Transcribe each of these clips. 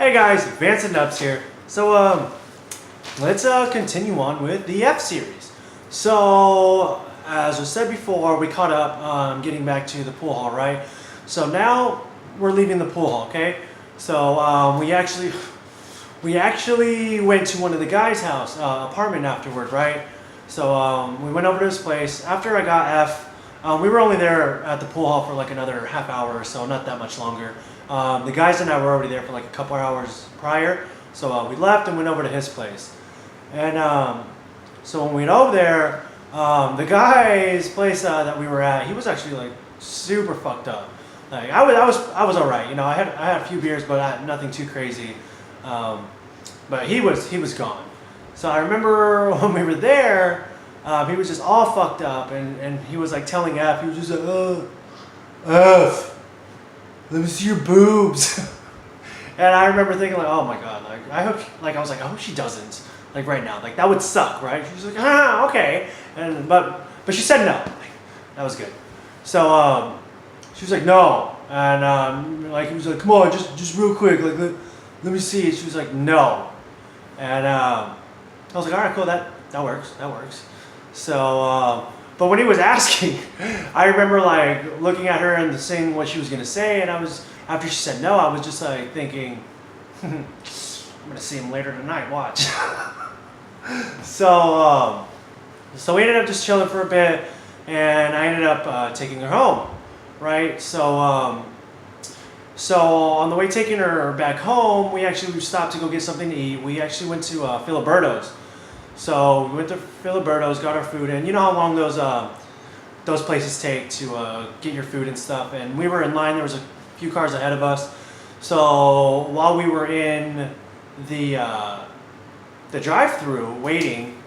Hey guys, Vance and Nubs here. So let's continue on with the F series. So as I said before, we caught up getting back to the pool hall, right? So now we're leaving the pool hall, okay? So we actually went to one of the guys' house apartment afterward, right? So we went over to his place. After I got F, we were only there at the pool hall for like another half hour or so, not that much longer. The guys and I were already there for like a couple hours prior, so we left and went over to his place. And so when we went over there, the guy's place that we were at, he was actually like super fucked up. Like I was all right, you know. I had a few beers, but nothing too crazy. But he was gone. So I remember when we were there, he was just all fucked up, and he was like telling F, he was just like, F, let me see your boobs. And I remember thinking like, oh my god, like I hope, I was like, I hope she doesn't, like right now, like that would suck, right? She was like, okay, and but she said no, like, that was good. So she was like, no, and like he was like, come on, just real quick, like let me see. She was like, no, and I was like, all right, cool, that works. So, but when he was asking, I remember like looking at her and saying what she was gonna say, and after she said no, I was just like thinking, I'm gonna see him later tonight. Watch. So we ended up just chilling for a bit, and I ended up taking her home, right? So on the way taking her back home, we stopped to go get something to eat. We actually went to Filiberto's. So we went to Filiberto's, got our food, and you know how long those places take to get your food and stuff. And we were in line. There was a few cars ahead of us. So while we were in the drive-through waiting,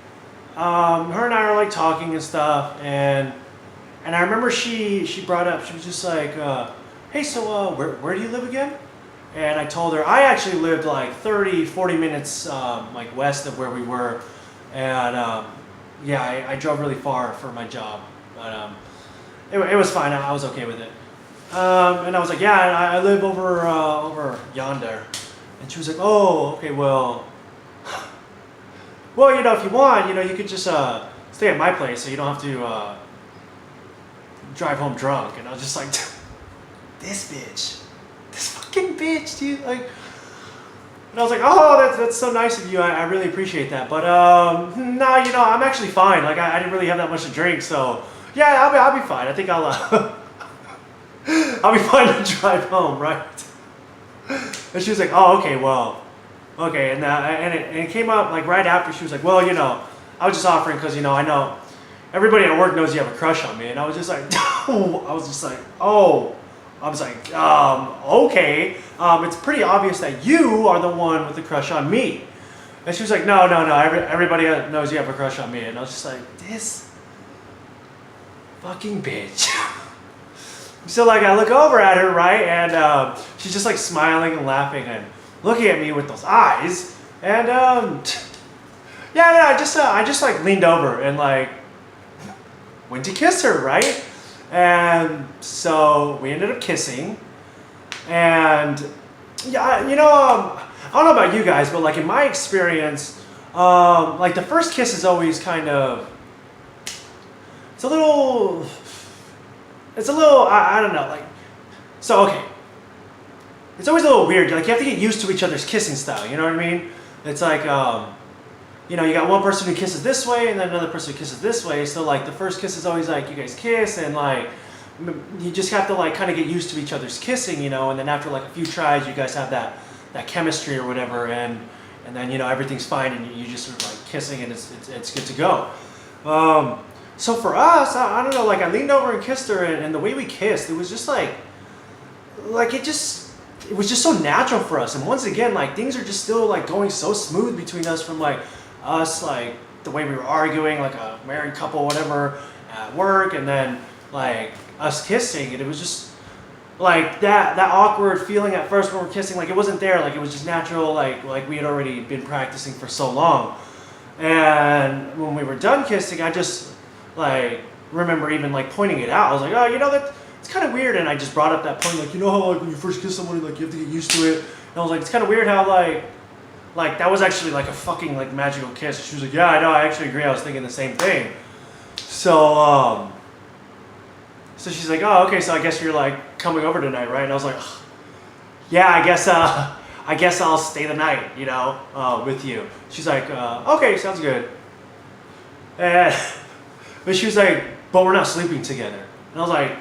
her and I were like talking and stuff. And I remember she brought up, she was just like, hey, so where do you live again? And I told her I actually lived like 30-40 minutes like west of where we were. And yeah, I drove really far for my job, but it was fine. I was okay with it. And I was like, yeah, I live over yonder. And she was like, oh, okay, well, you know, if you want, you know, you could just stay at my place, so you don't have to drive home drunk. And I was just like, this fucking bitch, dude, like. And I was like, oh, that's so nice of you. I really appreciate that. But no, you know, I'm actually fine. Like I didn't really have that much to drink, so yeah, I'll be fine. I think I'll I'll be fine to drive home, right? And she was like, oh, okay, well, okay. And it came up like right after. She was like, well, you know, I was just offering because, you know, I know everybody at work knows you have a crush on me. And I was just like, okay. It's pretty obvious that you are the one with the crush on me. And she was like, no, everybody knows you have a crush on me. And I was just like, this fucking bitch. So like I look over at her, right, and she's just like smiling and laughing and looking at me with those eyes. And yeah, I just like leaned over and like went to kiss her, right? And so we ended up kissing, and yeah, you know, I don't know about you guys, but like in my experience, like the first kiss is always kind of, it's a little, I don't know, like, so okay, it's always a little weird, like you have to get used to each other's kissing style, you know what I mean? It's like, you know, you got one person who kisses this way and then another person who kisses this way. So like the first kiss is always like you guys kiss, and like you just have to like kind of get used to each other's kissing, you know. And then after like a few tries, you guys have that chemistry or whatever, and then, you know, everything's fine, and you just sort of like kissing, and it's good to go. So for us, I don't know, like I leaned over and kissed her, and the way we kissed, it was just like it was just so natural for us. And once again, like things are just still like going so smooth between us from like us, like the way we were arguing like a married couple, whatever, at work, and then like us kissing, and it was just like that awkward feeling at first when we're kissing, like it wasn't there, like it was just natural, like we had already been practicing for so long. And when we were done kissing, I just like remember even like pointing it out. I was like, oh, you know, that it's kind of weird. And I just brought up that point, like, you know how like when you first kiss someone, like you have to get used to it, And I was like, it's kind of weird how like that was actually like a fucking like magical kiss. She was like, yeah, I know, I actually agree. I was thinking the same thing. So so she's like, oh, okay, so I guess you're like coming over tonight, right? And I was like, yeah, I guess I'll stay the night, you know, with you. She's like, okay, sounds good. And but she was like, but we're not sleeping together. And I was like,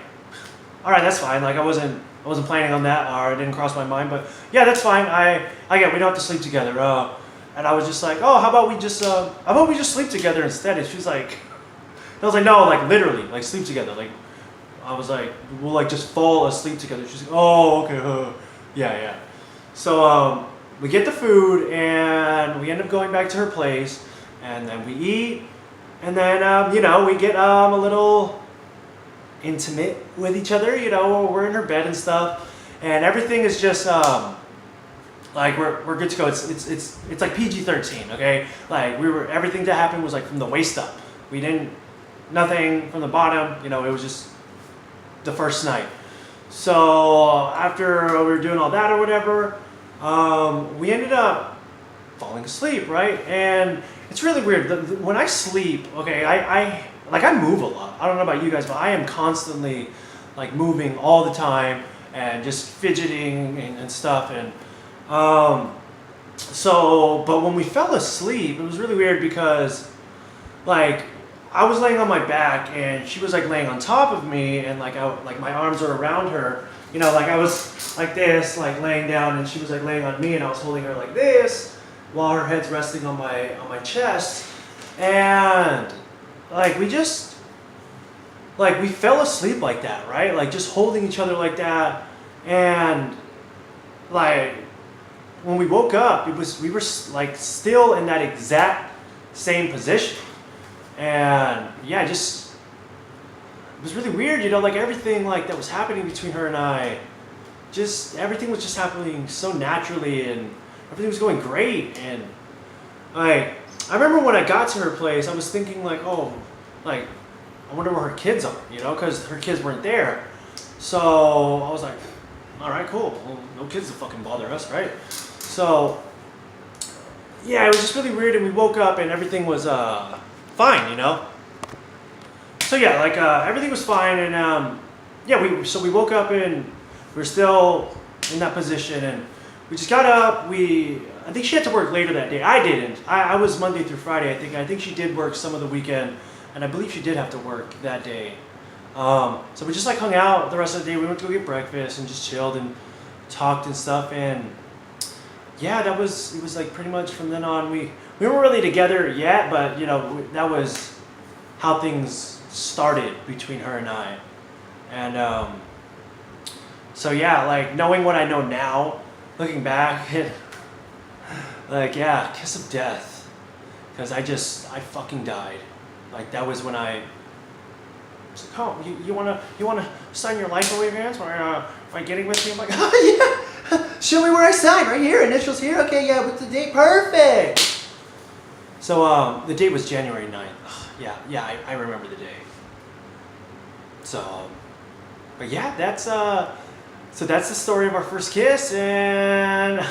all right, that's fine. Like I wasn't planning on that, or it didn't cross my mind. But yeah, that's fine. I get we don't have to sleep together. And I was just like, oh, how about we just sleep together instead? And she was like, and I was like, no, like literally, like sleep together. Like I was like, we'll like just fall asleep together. She's like, oh, okay, yeah. So we get the food and we end up going back to her place, and then we eat, and then you know, we get a little intimate with each other. You know, we're in her bed and stuff, and everything is just like we're good to go. It's like PG-13, okay? Like everything that happened was like from the waist up. We didn't nothing from the bottom. You know, it was just the first night. So after we were doing all that or whatever, we ended up falling asleep, right? And it's really weird. When I sleep, okay, I move a lot. I don't know about you guys, but I am constantly like moving all the time and just fidgeting and stuff. And but when we fell asleep, it was really weird because like I was laying on my back and she was like laying on top of me, and like my arms are around her. You know, like I was like this, like laying down, and she was like laying on me, and I was holding her like this while her head's resting on my chest. And like we fell asleep like that, right? Like just holding each other like that. And like when we woke up, we were like still in that exact same position. And yeah, it was really weird, you know, like everything like that was happening between her and I, everything was just happening so naturally, and everything was going great. And I remember when I got to her place, I was thinking like, oh, like I wonder where her kids are, you know, because her kids weren't there. So I was like, all right, cool. Well, no kids to fucking bother us, right? So yeah, it was just really weird, and we woke up and everything was fine, you know. So yeah, like everything was fine, and yeah, we woke up and we were still in that position, and we just got up. I think she had to work later that day. I didn't. I was Monday through Friday. I think she did work some of the weekend, and I believe she did have to work that day. So we just like hung out the rest of the day. We went to go get breakfast and just chilled and talked and stuff. And yeah, it was like pretty much from then on we weren't really together yet, but you know, that was how things started between her and I. And so yeah, like knowing what I know now, looking back, like yeah, kiss of death, because I fucking died. Like that was when I was like, oh, you wanna sign your life away, Vance? By getting with me? I'm like, oh yeah, show me where I signed, right here, initials here. Okay, yeah, what's the date? Perfect. So the date was January 9th. Yeah, I remember the day. So, but yeah, that's the story of our first kiss, and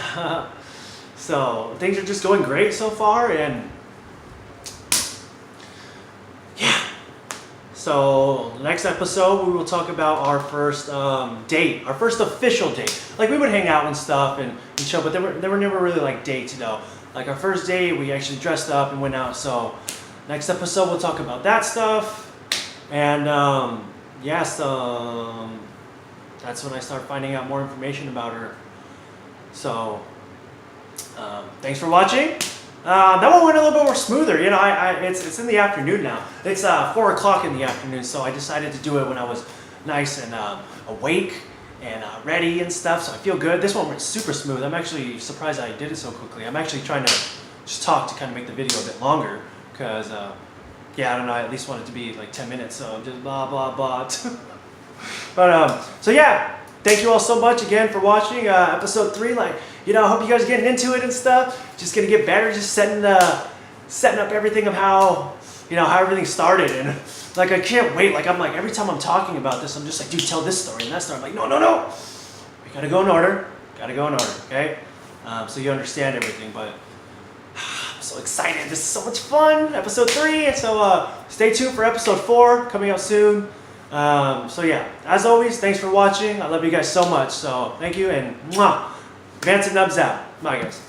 so things are just going great so far, and yeah. So next episode we will talk about our first date, our first official date. Like we would hang out and stuff and chill, but they were never really like dates, you know. Like our first date, we actually dressed up and went out. So next episode we'll talk about that stuff, and yes, that's when I start finding out more information about her. So thanks for watching. That one went a little bit more smoother. You know, it's in the afternoon now. It's 4 o'clock in the afternoon, so I decided to do it when I was nice and awake and ready and stuff. So I feel good. This one went super smooth. I'm actually surprised I did it so quickly. I'm actually trying to just talk to kind of make the video a bit longer because, yeah, I don't know. I at least want it to be like 10 minutes. So just blah blah blah. But so yeah. Thank you all so much again for watching episode 3. Like, you know, I hope you guys are getting into it and stuff. Just gonna get better, just setting up everything of how, you know, how everything started. And like, I can't wait. Like, I'm like, every time I'm talking about this, I'm just like, dude, tell this story and that story. I'm like, no. We gotta go in order. Okay? so you understand everything. But I'm so excited. This is so much fun. Episode 3. And so stay tuned for episode 4 coming out soon. So yeah, as always, thanks for watching. I love you guys so much. So thank you, and mwah. Vance and Nubs out. Bye guys.